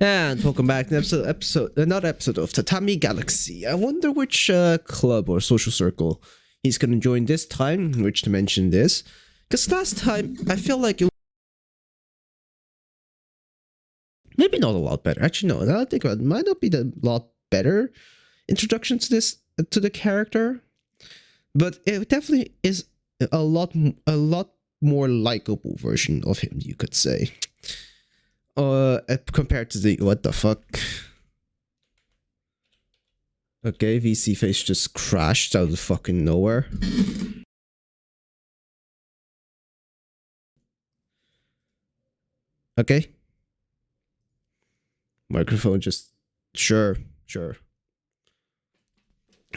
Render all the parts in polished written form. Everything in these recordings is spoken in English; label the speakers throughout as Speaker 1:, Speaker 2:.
Speaker 1: And welcome back to another episode of Tatami Galaxy. I wonder which club or social circle he's gonna join this time, which to mention this. Because last time, I feel like it maybe not a lot better. Actually, no, now I think about it, might not be the lot better introduction to this, to the character. But it definitely is a lot more likable version of him, you could say. Compared to the what the fuck. Okay, VC face just crashed out of fucking nowhere. Okay. Microphone just sure. I'm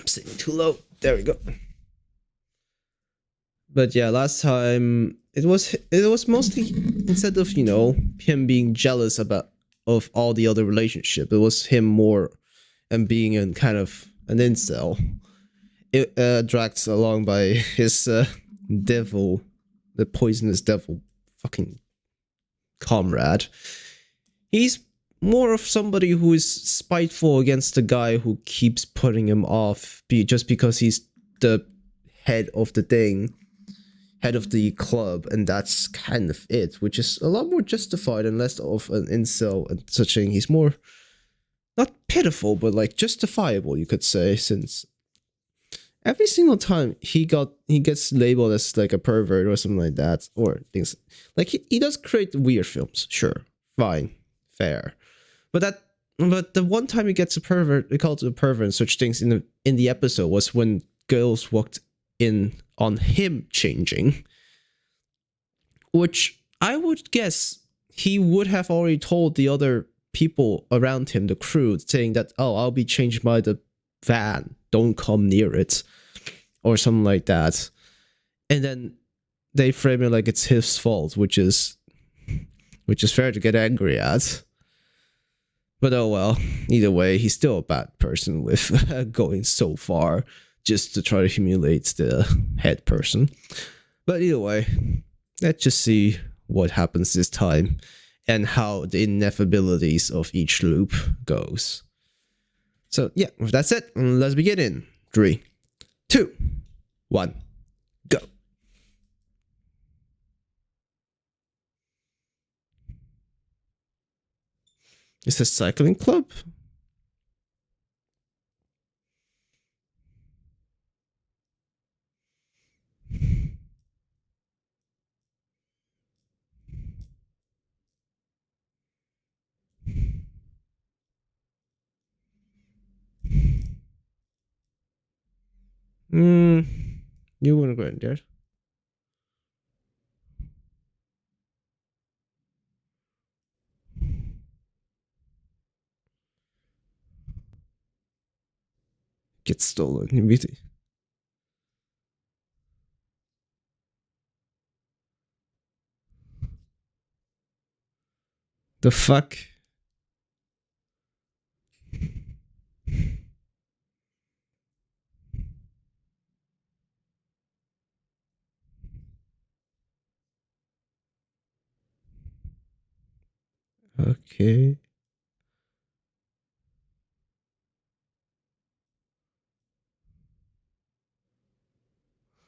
Speaker 1: sitting too low. There we go. But yeah, last time it was mostly, instead of, you know, him being jealous of all the other relationship, it was him more and being in kind of an incel. It dragged along by his devil, the poisonous devil fucking comrade. He's more of somebody who is spiteful against the guy who keeps putting him off just because he's the head of the thing. Head of the club, and that's kind of it, which is a lot more justified and less of an incel and such thing. He's more not pitiful, but like justifiable, you could say, since every single time he gets labeled as like a pervert or something like that, or things like he does create weird films, sure, fine, fair, but the one time he gets a pervert, they call it a pervert and such things in the episode was when girls walked in on him changing, which I would guess he would have already told the other people around him, the crew, saying that, oh, I'll be changed by the van, don't come near it, or something like that. And then they frame it like it's his fault, which is fair to get angry at. But oh well, either way, he's still a bad person with going so far just to try to humiliate the head person. But either way, let's just see what happens this time and how the ineffabilities of each loop goes. So yeah, if that's it, let's begin in 3, 2, 1, go. Is this cycling club? You wanna go in there? Get stolen immediately. The fuck? Okay.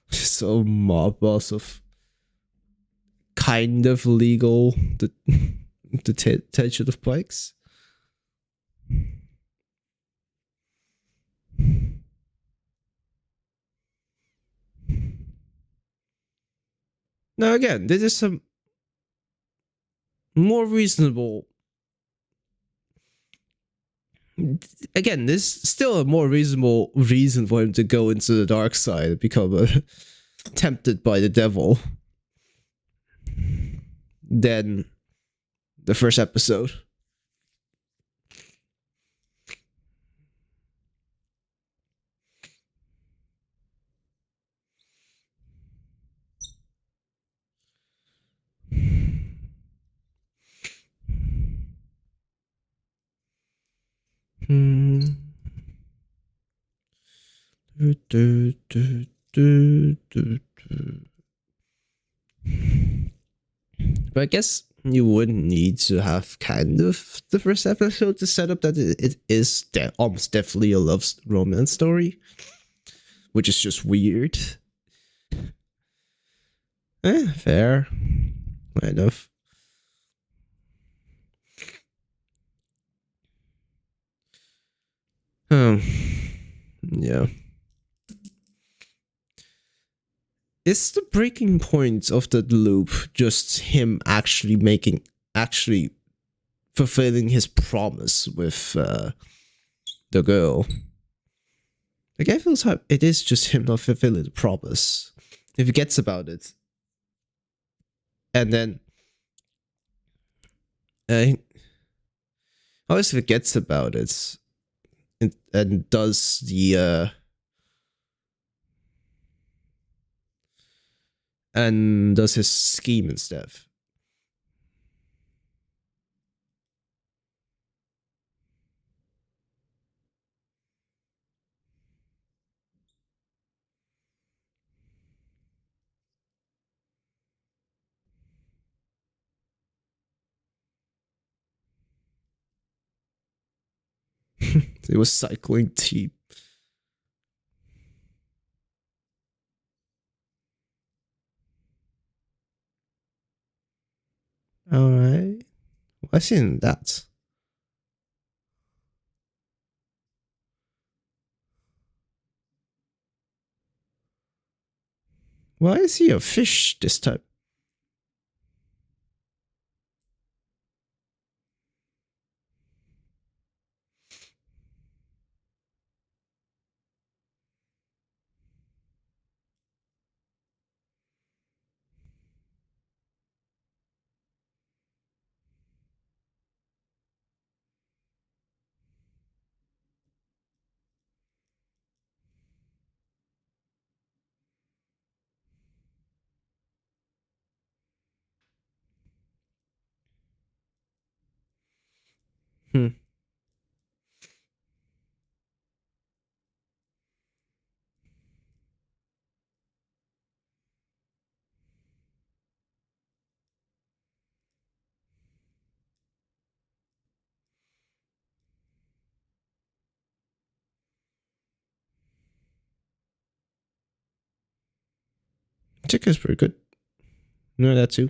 Speaker 1: So mob boss of kind of legal the detention of bikes. Now again, this is some more reasonable. Again, this is still a more reasonable reason for him to go into the dark side and become tempted by the devil than the first episode. But I guess you would need to have kind of the first episode to set up that it is almost definitely a romance story, which is just weird. Fair. Kind of. Yeah. Is the breaking point of the loop just him actually fulfilling his promise with the girl? Like, I feel like it is just him not fulfilling the promise. If he gets about it, and then always forgets about it, and does the and does his scheme instead. It was cycling team. Alright. I've seen that. Why is he a fish this time? Hmm. Chicken's pretty good. You know that too.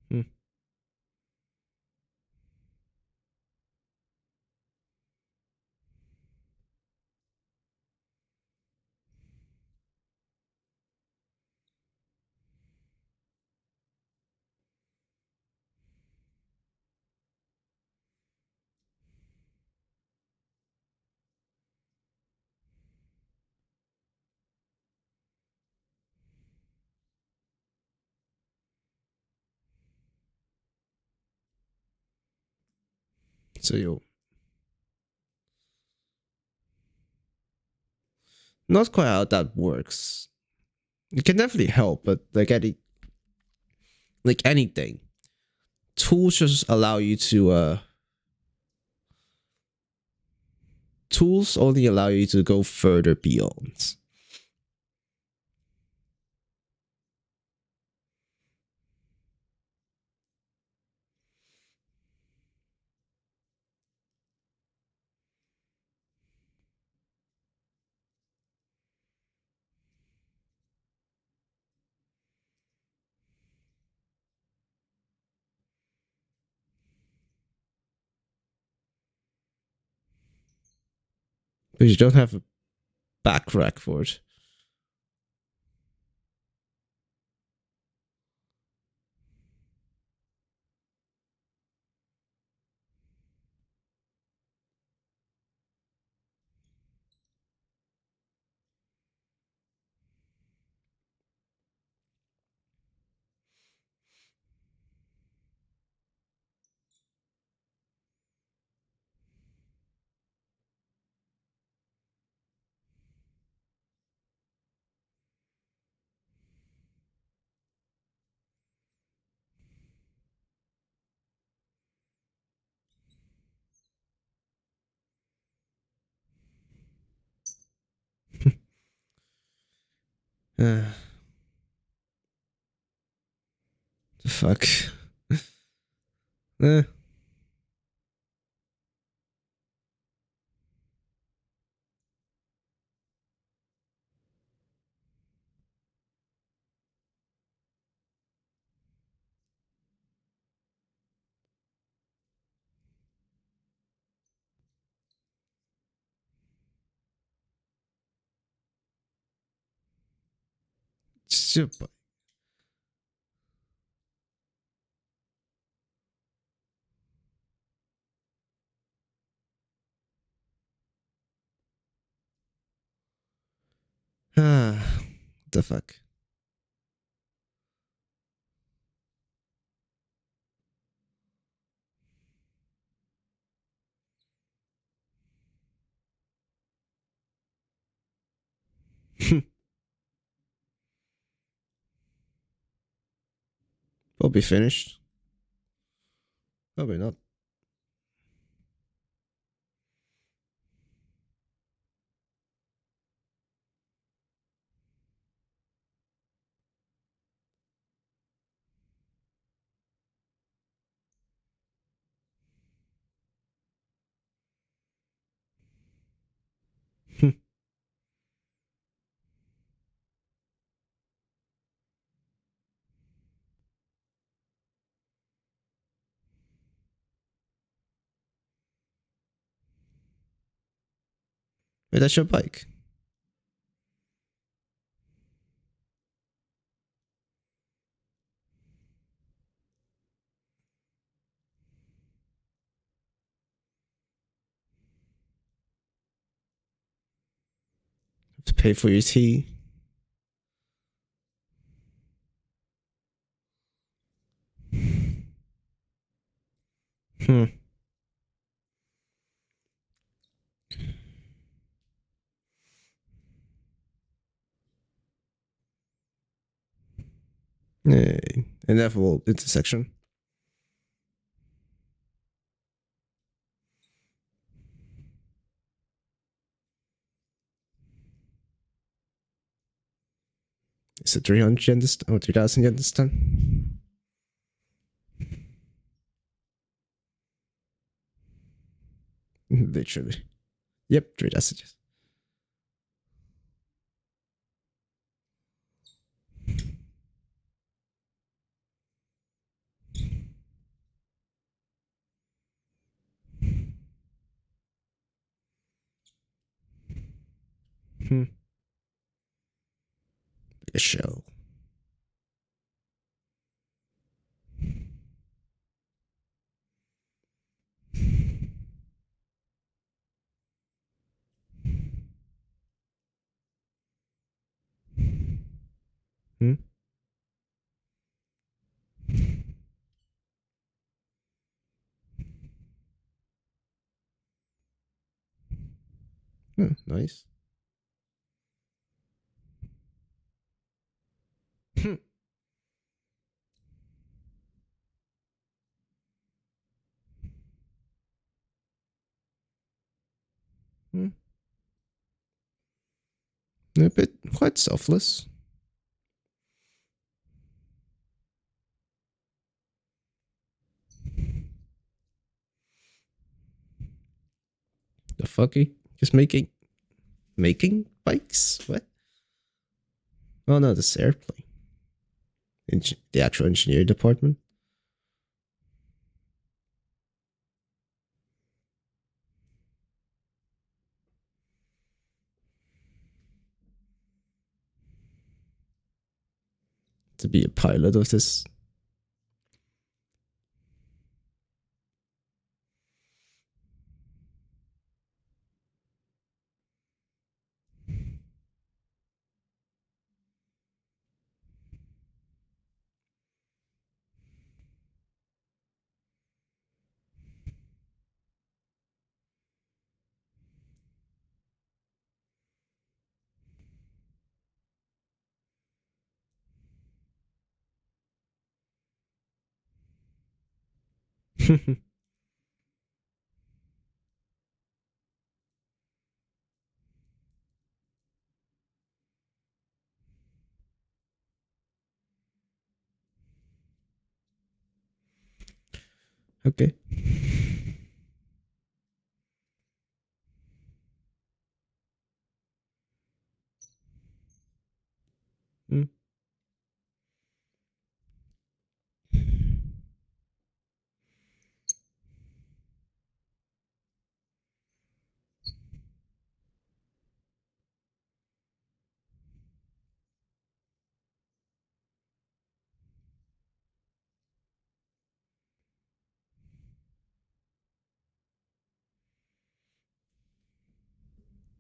Speaker 1: Hmm. So you not quite how that works. It can definitely help, but like anything, tools just allow you to tools only allow you to go further beyond. But you don't have a back rack for it. The fuck. Eh. Super. The fuck. We'll be finished. Probably not. Wait, that's your bike. Have to pay for your tea. Hmm. Inevitable intersection. Is it 300 yen this time? Or 3,000 yen this time? Literally. Yep, 3,000 yen. A shell. Nice. A bit quite selfless. The fuck? Just making bikes? What? Oh no, this airplane. The actual engineering department. To be a pilot of this. Okay. Hmm.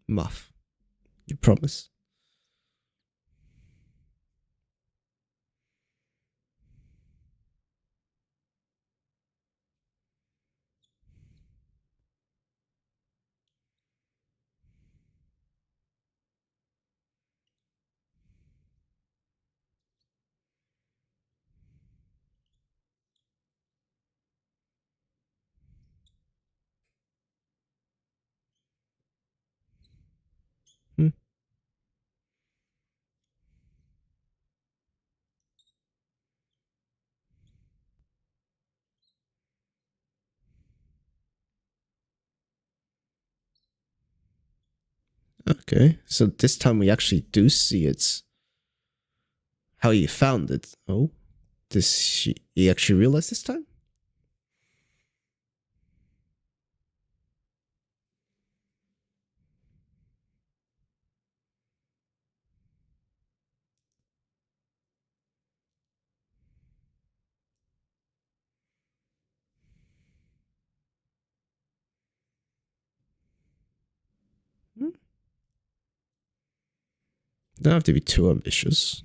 Speaker 1: Muff. You promise. Hmm. Okay, so this time we actually do see it's how he found it. Oh, he actually realized this time? Hmm. Don't have to be too ambitious.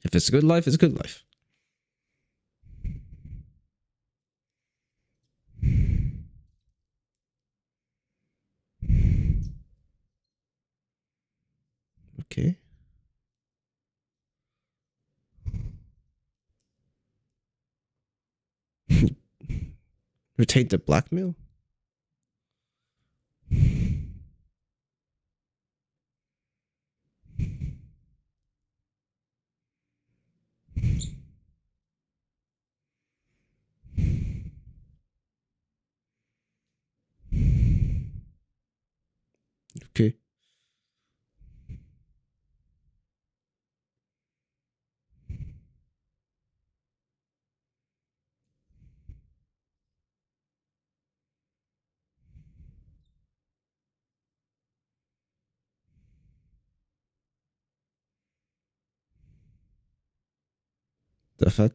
Speaker 1: If it's a good life, it's a good life. Okay. Retain the blackmail? Okay. The fuck?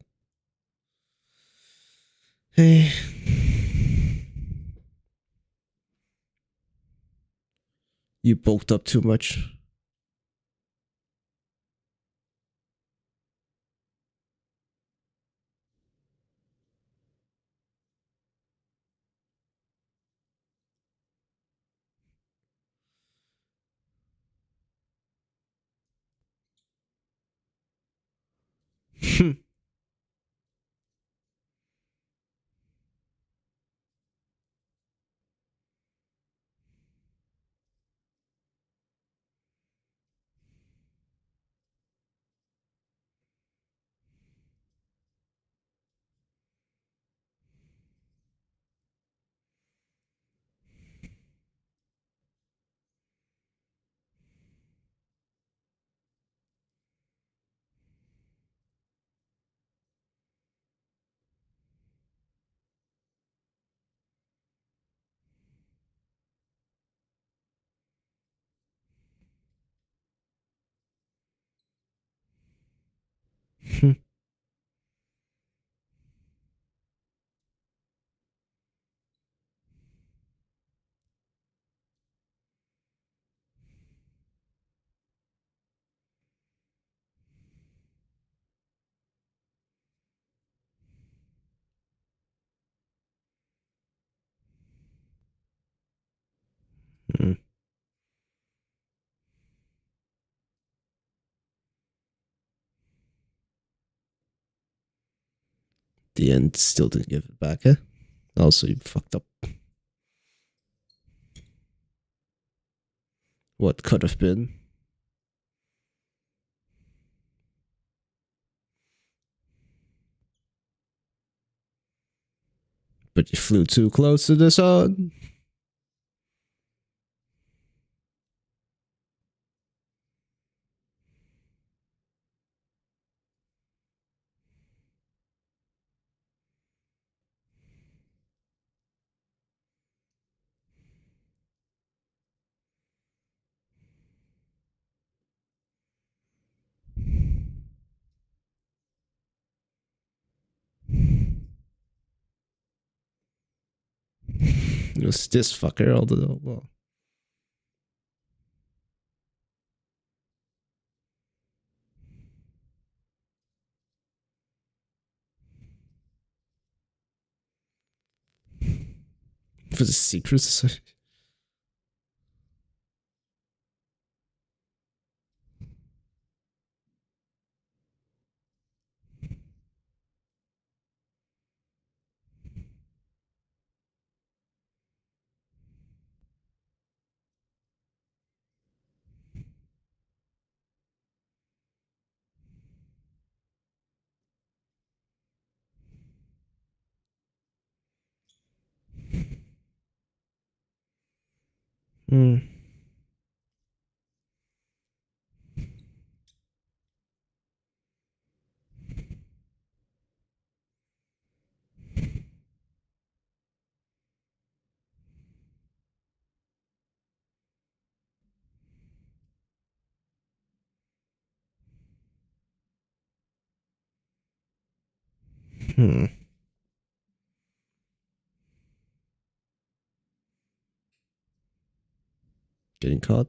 Speaker 1: Hey. You bulked up too much. Mm. The end still didn't give it back, huh? Also, you fucked up. What could have been? But you flew too close to the sun. It was this fucker all the well. For the secret society. Hmm. Hmm. Getting caught.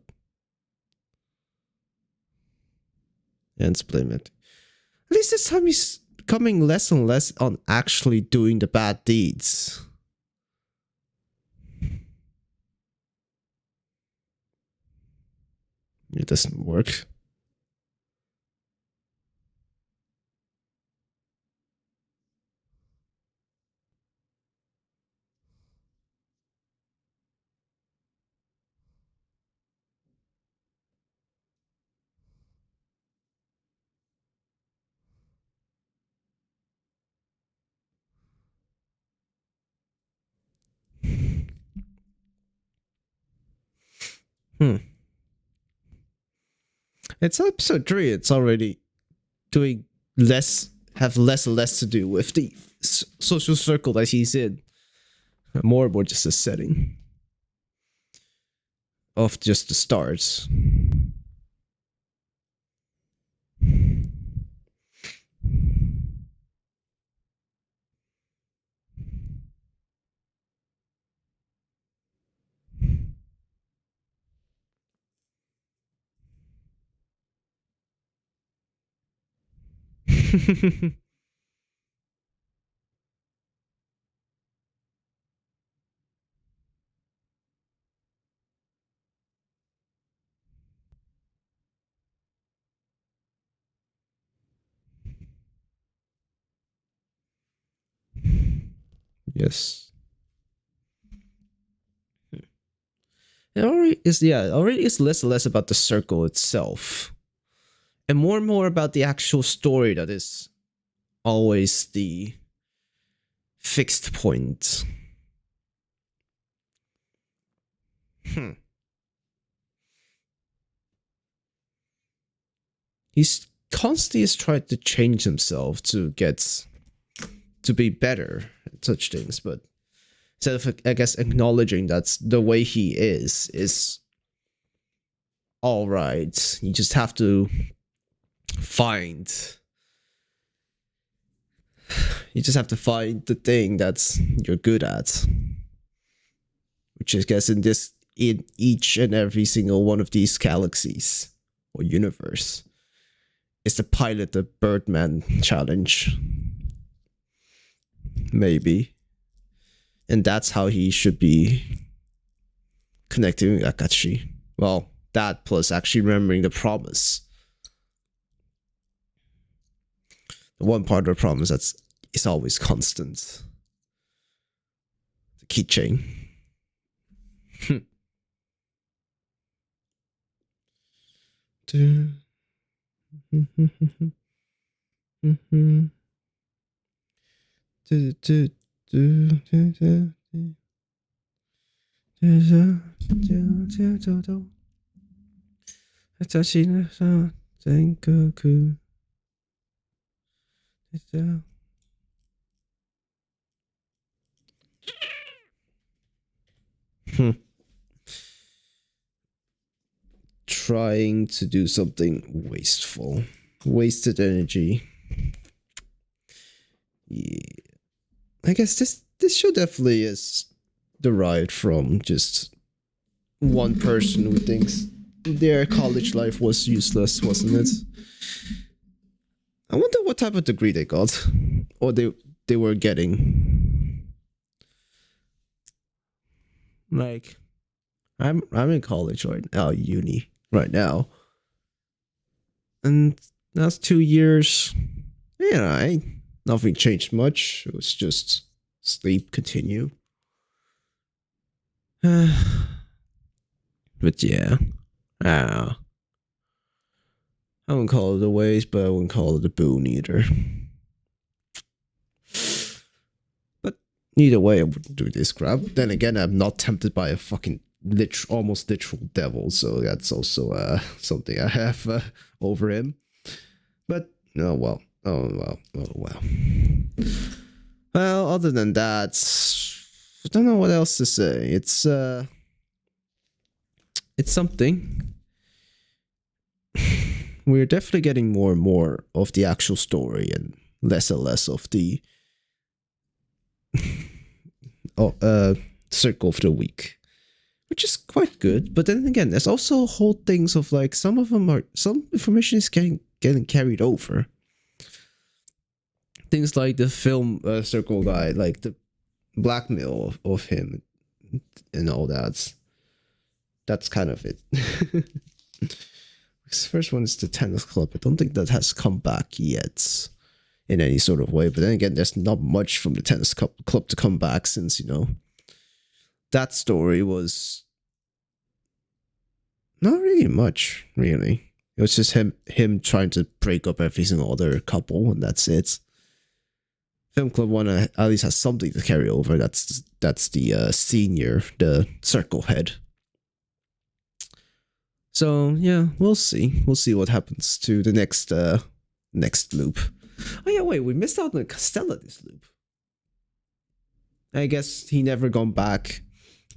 Speaker 1: And blame it. At least this time he's becoming less and less on actually doing the bad deeds. It doesn't work. Hmm. It's episode 3. It's already doing less, have less and less to do with the social circle that he's in. More and more just a setting of just the stars. Yes. It already is less and less about the circle itself. And more about the actual story that is always the fixed point. He's constantly is trying to change himself to get to be better at such things, but instead of, I guess, acknowledging that the way he is all right. You just have to find. You just have to find the thing that's you're good at, which I guess in each and every single one of these galaxies or universe is to pilot the Birdman challenge. Maybe. And that's how he should be connecting with Akashi. Well, that plus actually remembering the promise. The one part of the promise that's is always constant. The keychain. Trying to do something wasteful. Wasted energy. Yeah. I guess this show definitely is derived from just one person who thinks their college life was useless, wasn't it? I wonder what type of degree they got. Or they were getting. Like, I'm in college right now, uni right now, and that's 2 years. Yeah, nothing changed much. It was just sleep, continue. But yeah, I wouldn't call it a waste, but I wouldn't call it a boon either. But either way, I wouldn't do this crap. Then again, I'm not tempted by a fucking almost literal devil, so that's also something I have over him. But oh well. Well, other than that, I don't know what else to say. It's something. We're definitely getting more and more of the actual story and less of the circle of the week, which is quite good. But then again, there's also whole things of like some information is getting carried over. Things like the film circle guy, like the blackmail of him and all that. That's kind of it. This first one is the tennis club. I don't think that has come back yet in any sort of way. But then again, there's not much from the tennis club to come back since, that story was not really much, really. It was just him trying to break up every single other couple, and that's it. Film club one at least has something to carry over. That's the senior, the circle head. So yeah, we'll see. We'll see what happens to the next loop. Oh yeah, wait, we missed out on Castella this loop. I guess he never gone back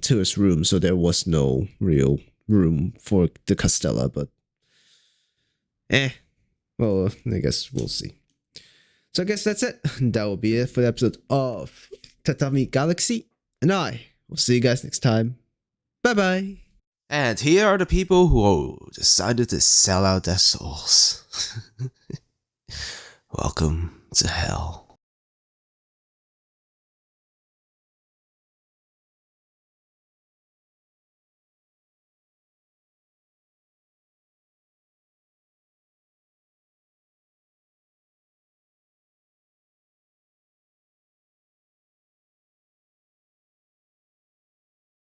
Speaker 1: to his room, so there was no real room for the Castella, but well, I guess we'll see. So I guess that's it. That will be it for the episode of Tatami Galaxy, and I will see you guys next time. Bye bye.
Speaker 2: And here are the people who decided to sell out their souls. Welcome to hell.